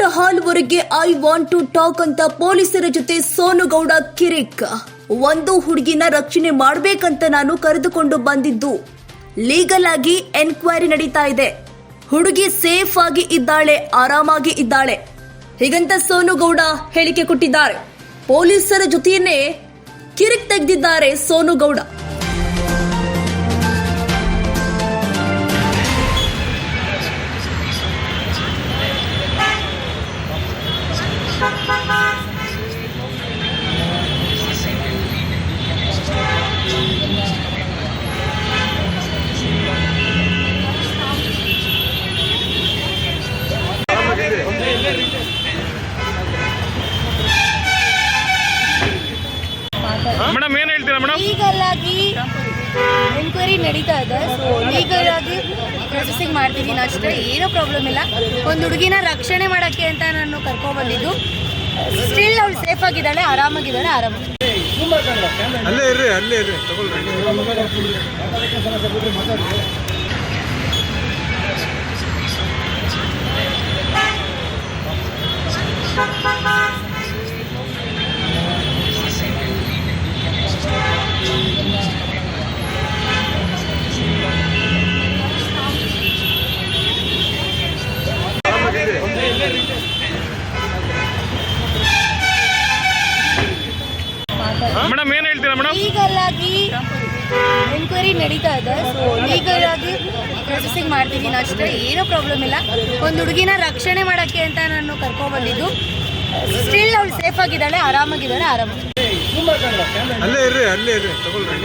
Court hall ವರೆಗೆ I want to talk ಅಂತ ಪೊಲೀಸರ ಜೊತೆ ಸೋನು ಗೌಡ ಕಿರಿಕ್. ಒಂದು ಹುಡುಗಿನ ರಕ್ಷಣೆ ಮಾಡಬೇಕಂತ ನಾನು ಕರೆದುಕೊಂಡು ಬಂದಿದ್ದು. ಲೀಗಲ್ ಆಗಿ ಎನ್ಕ್ವೈರಿ ನಡೀತಾ ಇದೆ. ಹುಡುಗಿ ಸೇಫ್ ಆಗಿ ಇದ್ದಾಳೆ, ಆರಾಮಾಗಿ ಇದ್ದಾಳೆ ಹೀಗಂತ ಸೋನು ಗೌಡ ಹೇಳಿಕೆ ಕೊಟ್ಟಿದ್ದಾರೆ. ಪೊಲೀಸರ ಜೊತೆಯನ್ನೇ ಕಿರಿಕ್ ತೆಗೆದಿದ್ದಾರೆ ಸೋನು ಗೌಡ. ಮೇಡಮ್ ಏನ್ ಹೇಳ್ತೀರಾ ಮೇಡಮ್? ಲೀಗಲ್ ಆಗಿ ಎನ್ಕ್ವೈರಿ ನಡೀತಾ ಇದೆ. ಸೊ ಲೀಗಲ್ ಆಗಿ ಪ್ರೊಸೆಸಿಂಗ್ ಮಾಡ್ತಿದ್ದೀನಿ ಅಷ್ಟೇ, ಏನೂ ಪ್ರಾಬ್ಲಮ್ ಇಲ್ಲ. ಒಂದು ಹುಡುಗಿನ ರಕ್ಷಣೆ ಮಾಡೋಕ್ಕೆ ಅಂತ ನಾನು ಕರ್ಕೊಂಡ್ಬಂದಿದ್ದು. ಸ್ಟಿಲ್ ಅವಳು ಸೇಫ್ ಆಗಿದ್ದಾಳೆ, ಆರಾಮಾಗಿದ್ದಾಳೆ. ಅಲ್ಲೇ ಇರ್ರಿ ತಗೊಳ್ರಿ. ಮೇಡಮ್ ಏನ್ ಹೇಳ್ತೀರಾ ಮೇಡಮ್? ಲೀಗಲ್ ಆಗಿ ಎನ್ಕ್ವೈರಿ ನಡೀತಾ ಇದೆ. ಸೊ ಲೀಗಲ್ ಆಗಿ ಪ್ರೊಸೆಸಿಂಗ್ ಮಾಡ್ತಿದ್ದೀನಿ ಅಷ್ಟೇ, ಏನೂ ಪ್ರಾಬ್ಲಮ್ ಇಲ್ಲ. ಒಂದು ಹುಡುಗಿನ ರಕ್ಷಣೆ ಮಾಡೋಕ್ಕೆ ಅಂತ ನಾನು ಕರ್ಕೊಂಡ್ಬಂದಿದ್ದು. ಸ್ಟಿಲ್ ಅವಳು ಸೇಫ್ ಆಗಿದ್ದಾಳೆ, ಆರಾಮಾಗಿದ್ದಾಳೆ. ಅಲ್ಲೇ ಇರ್ರಿ ತಗೊಳ್ರಿ.